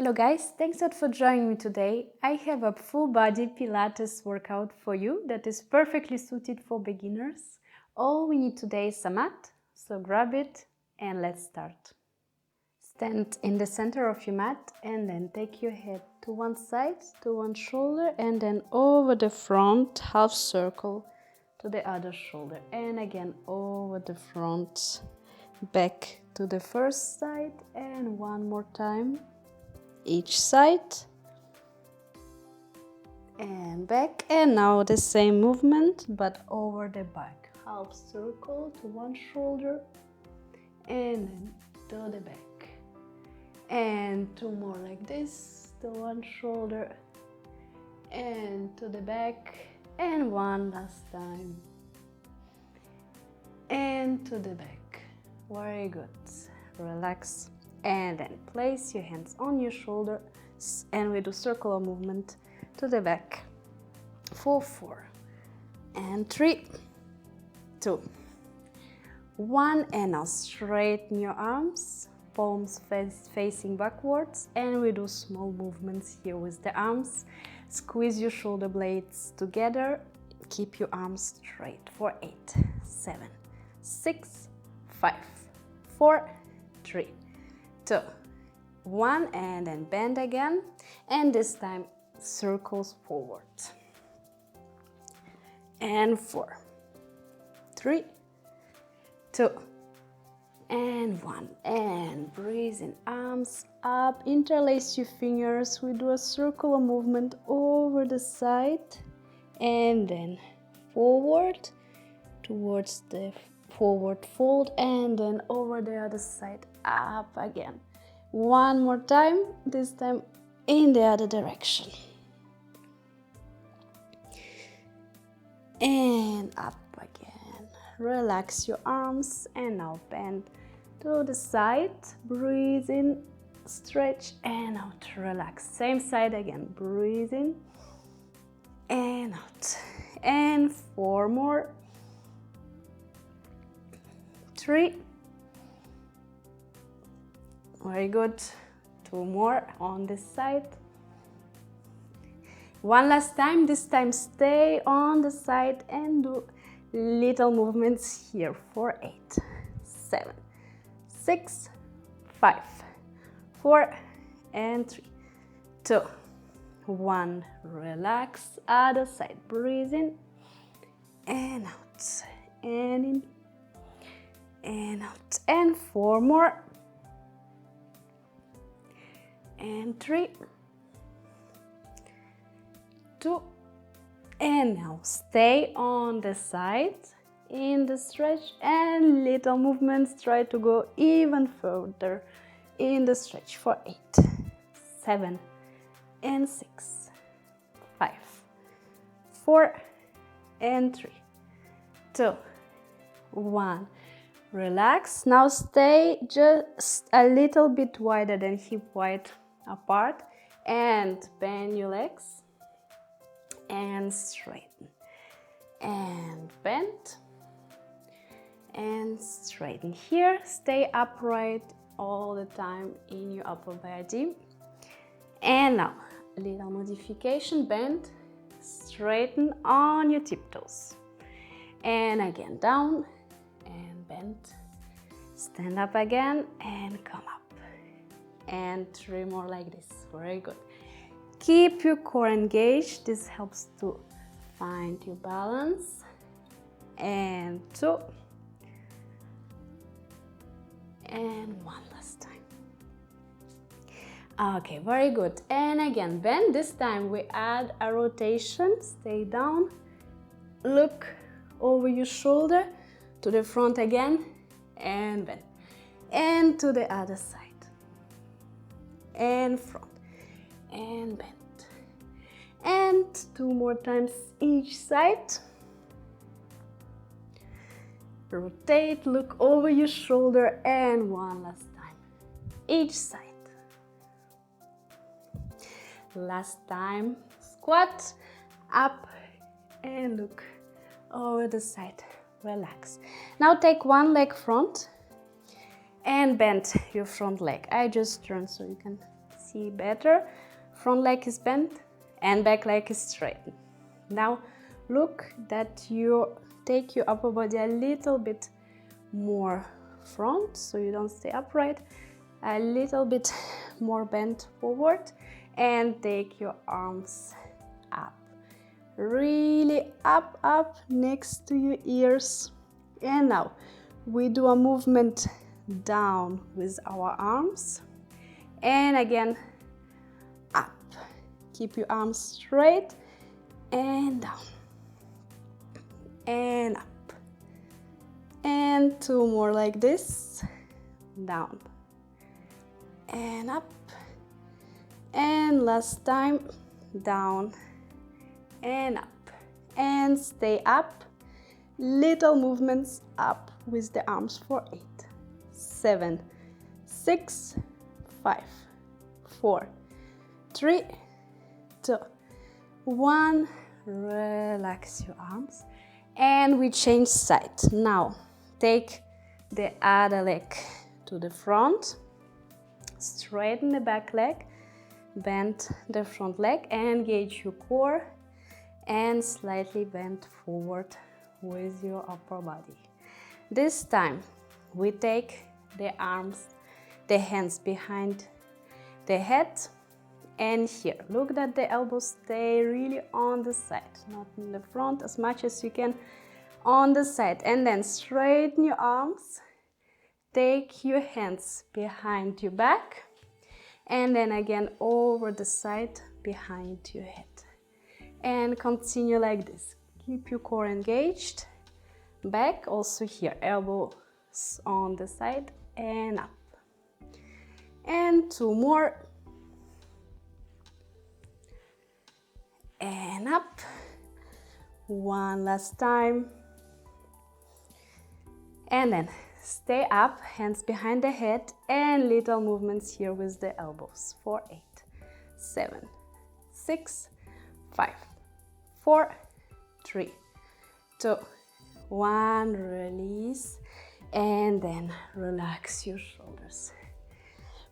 Hello guys, thanks a lot for joining me today. I have a full body Pilates workout for you that is perfectly suited for beginners. All we need today is a mat, so grab it and let's start. Stand in the center of your mat and then take your head to one side, to one shoulder, and then over the front, half circle to the other shoulder, and again over the front, back to the first side, and one more time each side and back, and now the same movement but over the back, half circle to one shoulder and then to the back, and two more like this, to one shoulder and to the back, and one last time and to the back. Very good. Relax and then place your hands on your shoulders and we do circular movement to the back for 4 and 3, 2, 1, and now straighten your arms, palms facing backwards, and we do small movements here with the arms. Squeeze your shoulder blades together, keep your arms straight for 8, 7, 6, 5, 4, 3, 2, 1, and then bend again, and this time circles forward, and 4, 3, 2, and 1, and breathe in, arms up, interlace your fingers, we do a circular movement over the side and then forward towards the forward fold, and then over the other side, up again. One more time, this time in the other direction. And up again. Relax your arms and now bend to the side. Breathe in, stretch and out. Relax. Same side again. Breathe in and out. And 4 more. 3. Very good. 2 more on this side. One last time. This time stay on the side and do little movements here for 8, 7, 6, 5, 4 and 3, 2, 1. Relax. Other side. Breathe in and out and in and out, and 4 more, and 3, 2, and now stay on the side in the stretch and little movements. Try to go even further in the stretch for 8, 7 and 6, 5, 4 and 3, 2, 1. Relax. Now stay just a little bit wider than hip width apart and bend your legs and straighten and bend and straighten. Here stay upright all the time in your upper body. And now a little modification, bend, straighten on your tiptoes and again down and bend, stand up again and come up, and 3 more like this. Very good. Keep your core engaged. This helps to find your balance. And 2 and 1 last time. Okay, very good. And again bend. This time we add a rotation. Stay down, look over your shoulder to the front again and bend, and to the other side and front and bend, and 2 more times each side. Rotate, look over your shoulder, and 1 last time each side. Last time, squat up and look over the side. Relax. Now take one leg front and bend your front leg. I just turn so you can see better. Front leg is bent and back leg is straight. Now look that you take your upper body a little bit more front, so you don't stay upright, a little bit more bent forward, and take your arms up, really up next to your ears. And now we do a movement down with our arms, and again up. Keep your arms straight and down and up, and two more like this, down and up, and last time, down and up, and stay up. Little movements up with the arms for 8, 7, 6, 5, 4, 3, 2, 1. Relax your arms, and we change side. Now take the other leg to the front, straighten the back leg, bend the front leg, engage your core, and slightly bend forward with your upper body. This time we take the arms, the hands behind the head, and here look that the elbows stay really on the side, not in the front, as much as you can on the side. And then straighten your arms, take your hands behind your back, and then again over the side behind your head, and continue like this. Keep your core engaged. Back also here, elbows on the side and up, and two more, and up. One last time, and then stay up, hands behind the head, and little movements here with the elbows for 8, 7, 6, 5, 4, 3, 2, 1. Release, and then relax your shoulders.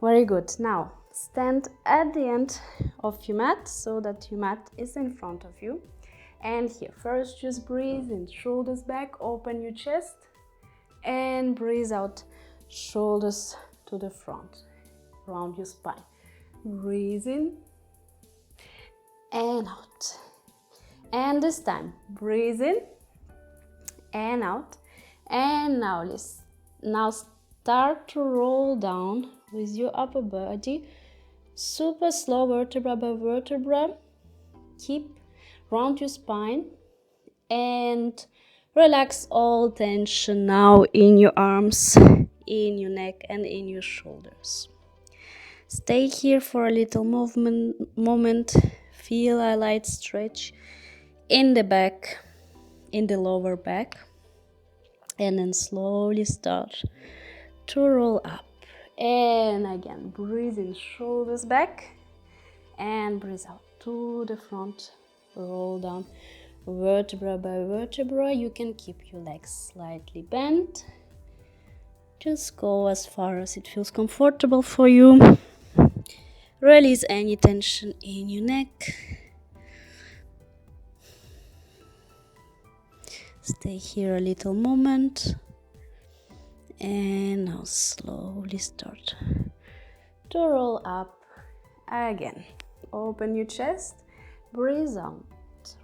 Very good. Now stand at the end of your mat so that your mat is in front of you. And here first just breathe in, shoulders back, open your chest, and breathe out, shoulders to the front, round your spine. Breathe in and out. And this time breathe in and out. And now start to roll down with your upper body, super slow, vertebra by vertebra. Keep round your spine and relax all tension now in your arms, in your neck, and in your shoulders. Stay here for a little moment. Feel a light stretch in the back, in the lower back, and then slowly start to roll up. And again, breathe in, shoulders back, and breathe out to the front. Roll down vertebra by vertebra. You can keep your legs slightly bent. Just go as far as it feels comfortable for you. Release any tension in your neck. Stay here a little moment. And now slowly start to roll up again. Open your chest, breathe out,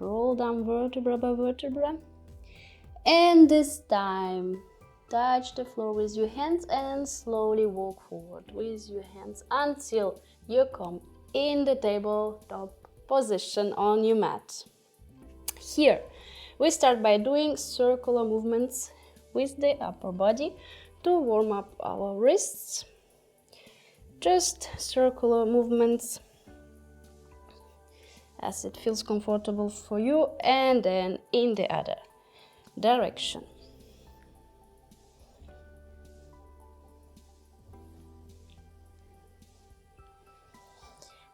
roll down vertebra by vertebra. And this time, touch the floor with your hands and slowly walk forward with your hands until you come in the tabletop position on your mat. Here, we start by doing circular movements with the upper body to warm up our wrists. Just circular movements as it feels comfortable for you, and then in the other direction.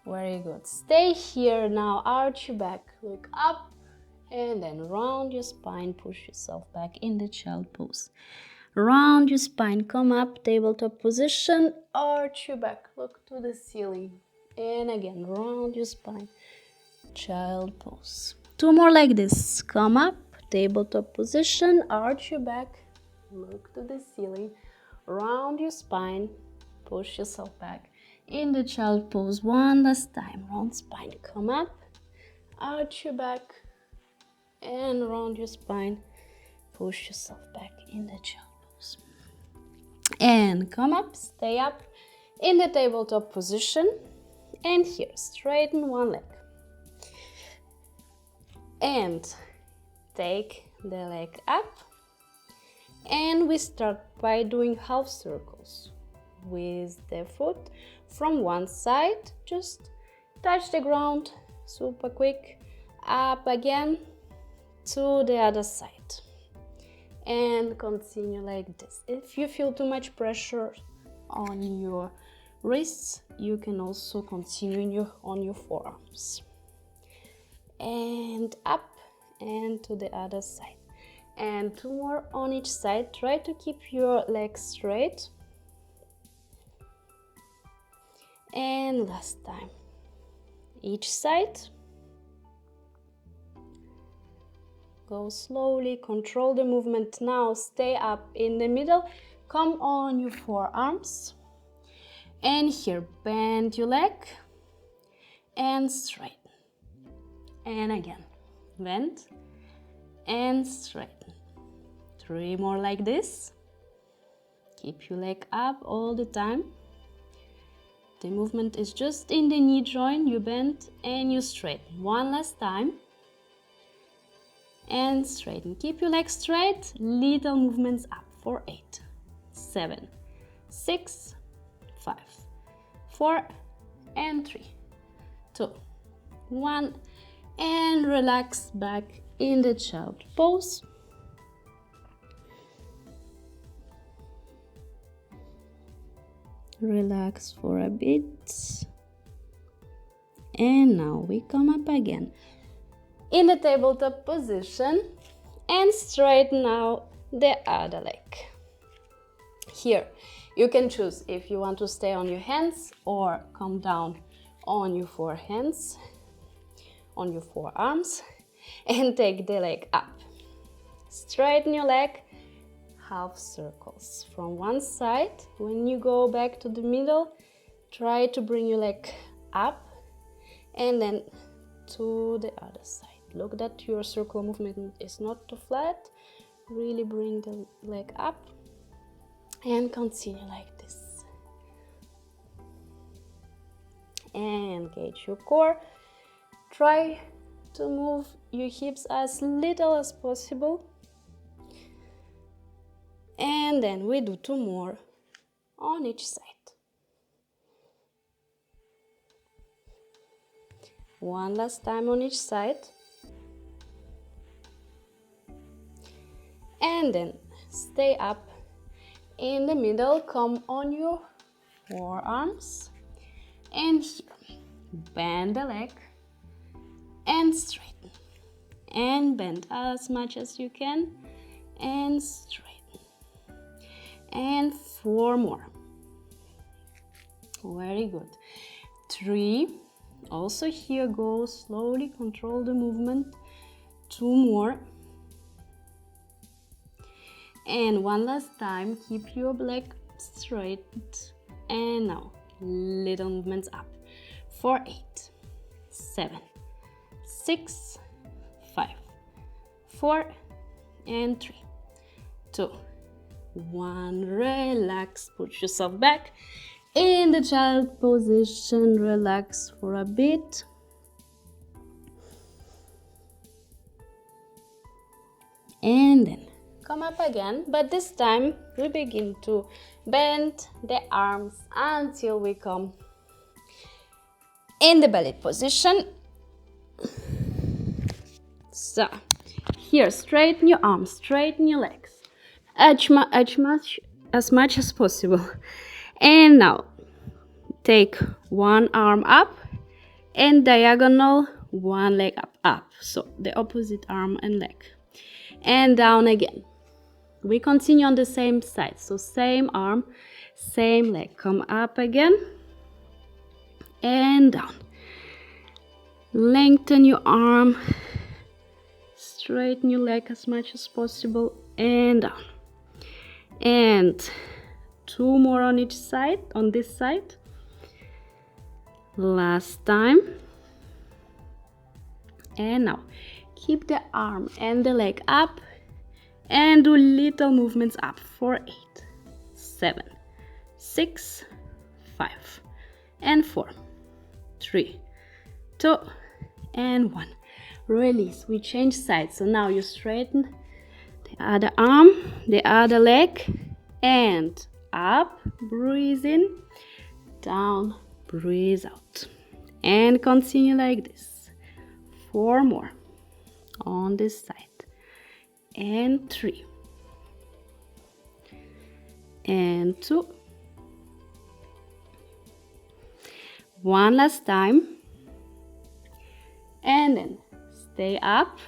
Very good. Stay here now, arch your back, look up, and then round your spine, push yourself back in the child pose. Round your spine, come up, tabletop position, arch your back, look to the ceiling. And again, round your spine, child pose. 2 more like this. Come up, tabletop position, arch your back, look to the ceiling, round your spine, push yourself back in the child pose. One last time, round spine, come up, arch your back, and round your spine, push yourself back in the child pose. And come up, stay up in the tabletop position, and here, straighten one leg. And take the leg up, and we start by doing half circles with the foot from one side. Just touch the ground, super quick, up again to the other side, and continue like this. If you feel too much pressure on your wrists, you can also continue on your forearms. And up and to the other side, and 2 more on each side. Try to keep your legs straight. And last time, each side. Go slowly, control the movement. Now stay up in the middle, come on your forearms, and here bend your leg and straighten. And again, bend and straighten. 3 more like this. Keep your leg up all the time. The movement is just in the knee joint. You bend and you straighten. One last time. And straighten. Keep your legs straight. Little movements up for 8, 7, 6, 5, 4, and 3, 2, 1. And relax back in the child pose. Relax for a bit. And now we come up again in the tabletop position and straighten out the other leg. Here, you can choose if you want to stay on your hands or come down on your forehands, on your forearms, and take the leg up. Straighten your leg, half circles from one side. When you go back to the middle, try to bring your leg up and then to the other side. Look that your circular movement is not too flat. Really bring the leg up and continue like this. And engage your core. Try to move your hips as little as possible. And then we do 2 more on each side. One last time on each side. And then stay up in the middle, come on your forearms, and here, bend the leg and straighten, and bend as much as you can and straighten, and 4 more. Very good. 3. Also here, go slowly, control the movement. 2 more. And one last time, keep your leg straight. And now, little movements up. For 8, 7, 6, 5, 4, and 3, 2, 1. Relax, put yourself back in the child position. Relax for a bit. And then come up again, but this time we begin to bend the arms until we come in the belly position. So here, straighten your arms, straighten your legs as much as possible. And now take one arm up and diagonal, one leg up. So the opposite arm and leg. And down again. We continue on the same side. So same arm, same leg. Come up again and down. Lengthen your arm, straighten your leg as much as possible, and down. And 2 more on each side, on this side. Last time. And now keep the arm and the leg up and do little movements up for 8, 7, 6, 5, and 4, 3, 2, and 1. Release. We change sides. So now you straighten the other arm, the other leg, and up, breathe in, down, breathe out. And continue like this. 4 more on this side. And 3. And 2. One last time. And then stay up.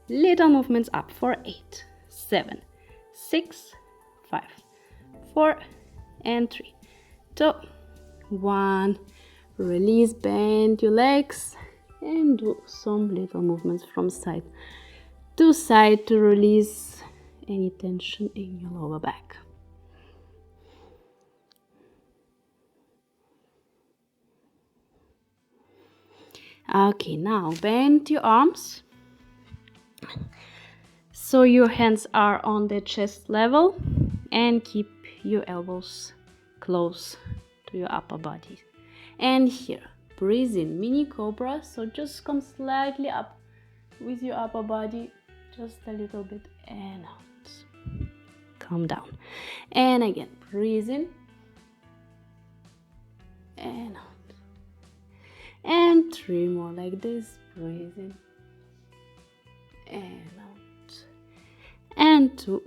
Little movements up for 8, 7, 6, 5, 4, and 3, 2, 1. Release, bend your legs and do some little movements from side to side to release any tension in your lower back. Okay, now bend your arms so your hands are on the chest level and keep your elbows close to your upper body. And here, breathe in, mini cobra, so just come slightly up with your upper body, just a little bit, and out. Come down. And again, breathe in, and out. And 3 more like this, breathe in, and out. And 2.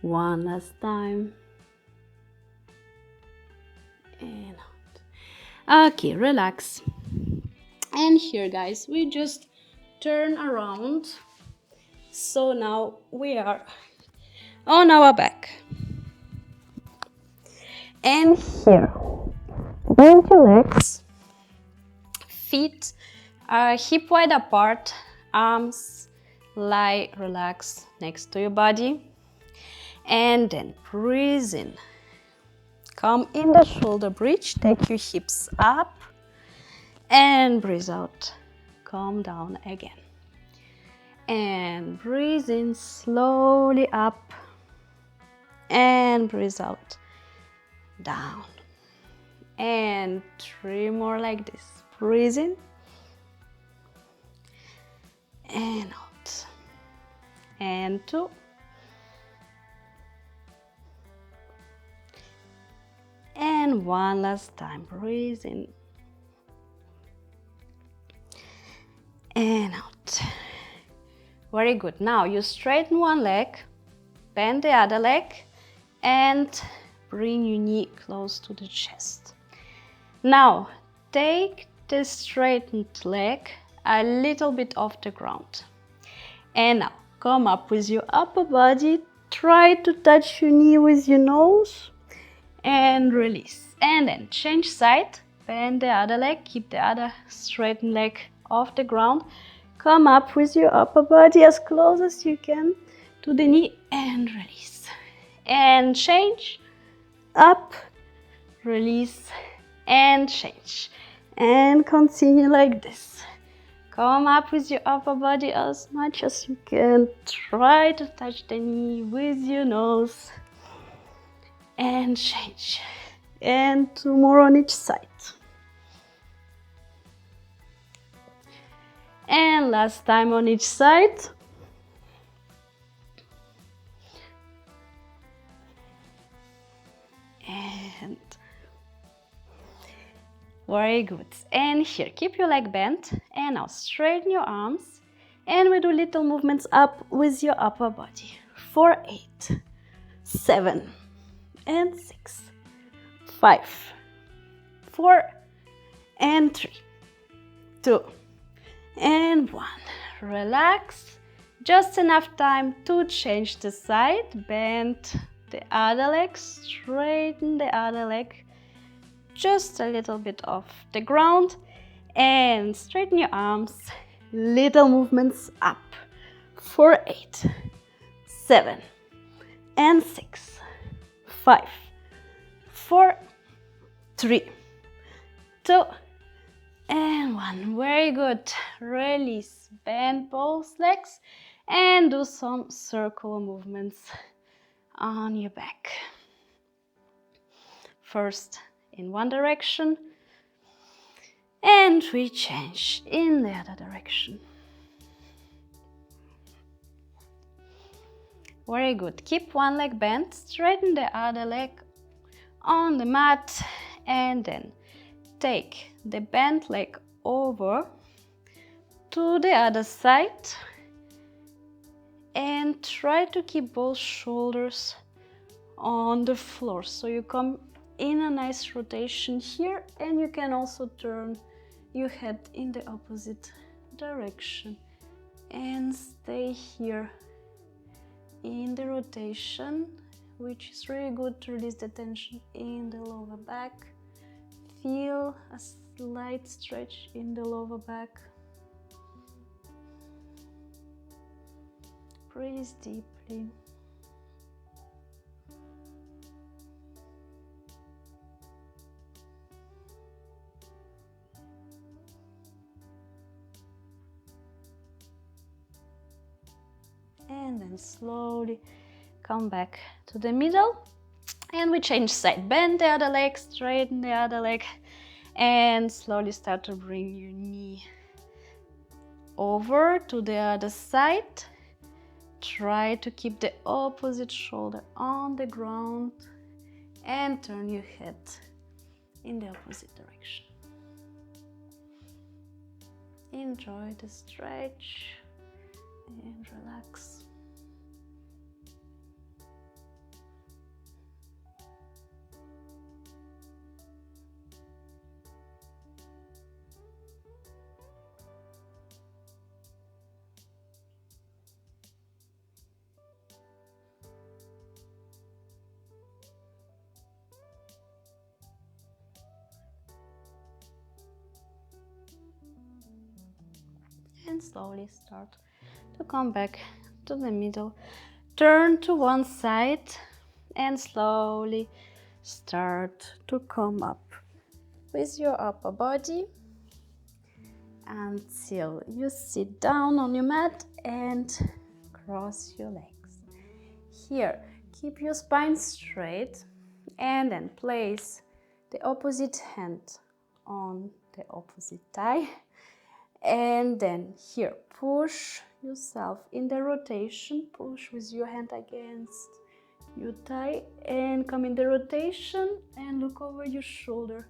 1 last time. And out. Okay, relax. And here, guys, we just turn around. So now we are on our back. And here, bend your legs, feet are hip wide apart, arms lie relaxed next to your body. And then breathe in. Come in the shoulder bridge, take your hips up and breathe out. Come down again. And breathe in slowly up and breathe out. Down. And 3 more like this. Breathe in and out. And 2. And 1 last time. Breathe in and out. Very good. Now you straighten one leg, bend the other leg, and bring your knee close to the chest. Now take the straightened leg a little bit off the ground. And now come up with your upper body. Try to touch your knee with your nose and release. And then change side. Bend the other leg. Keep the other straightened leg off the ground. Come up with your upper body as close as you can to the knee and release. And change. Up, release, and change. And continue like this. Come up with your upper body as much as you can. Try to touch the knee with your nose. And change. And 2 more on each side. And last time on each side. And very good. And here, keep your leg bent. And now straighten your arms. And we do little movements up with your upper body. For 8, 7, and 6, 5, 4, and 3, 2, and 1. Relax. Just enough time to change the side. Bend the other leg, straighten the other leg just a little bit off the ground, and straighten your arms, little movements up for 8, 7, and 6, 5, 4, 3, 2, and 1. Very good. Release, bend both legs and do some circle movements on your back. First in one direction, and we change in the other direction. Very good. Keep one leg bent, straighten the other leg on the mat, and then take the bent leg over to the other side and try to keep both shoulders on the floor. So you come in a nice rotation here, and you can also turn your head in the opposite direction and stay here in the rotation, which is really good to release the tension in the lower back. Feel a slight stretch in the lower back. Breathe deeply. And then slowly come back to the middle, and we change side. Bend the other leg, straighten the other leg, and slowly start to bring your knee over to the other side. Try to keep the opposite shoulder on the ground and turn your head in the opposite direction. Enjoy the stretch and relax. And slowly start to come back to the middle. Turn to one side and slowly start to come up with your upper body until you sit down on your mat and cross your legs. Here, keep your spine straight, and then place the opposite hand on the opposite thigh. And then here, push yourself in the rotation, push with your hand against your thigh and come in the rotation and look over your shoulder.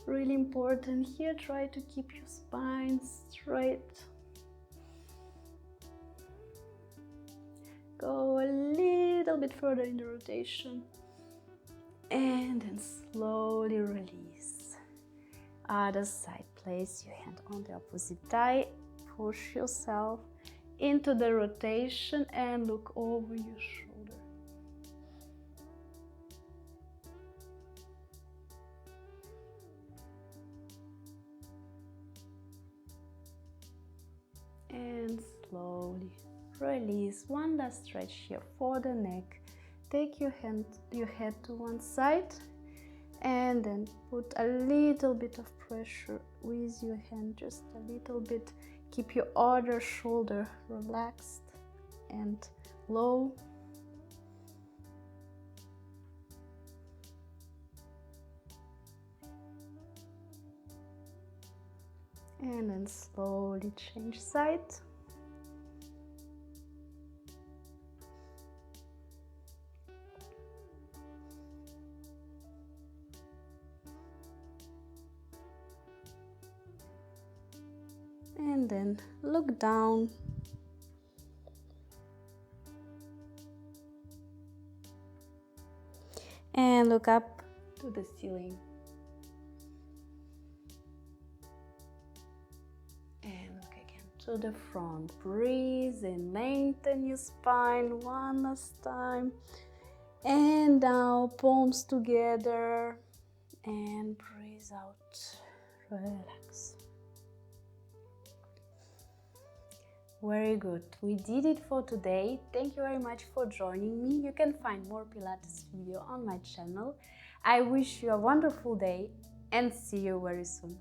Really important here, try to keep your spine straight. Go a little bit further in the rotation and then slowly release. Other side, place your hand on the opposite thigh, push yourself into the rotation and look over your shoulder. And slowly release. One last stretch here for the neck. Take your head to one side and then put a little bit of pressure with your hand, just a little bit. Keep your other shoulder relaxed and low. And then slowly change side. And then look down. And look up to the ceiling. And look again to the front. Breathe and lengthen your spine one last time. And now palms together and breathe out. Relax. Very good. We did it for today. Thank you very much for joining me. You can find more Pilates video on my channel. I wish you a wonderful day and see you very soon.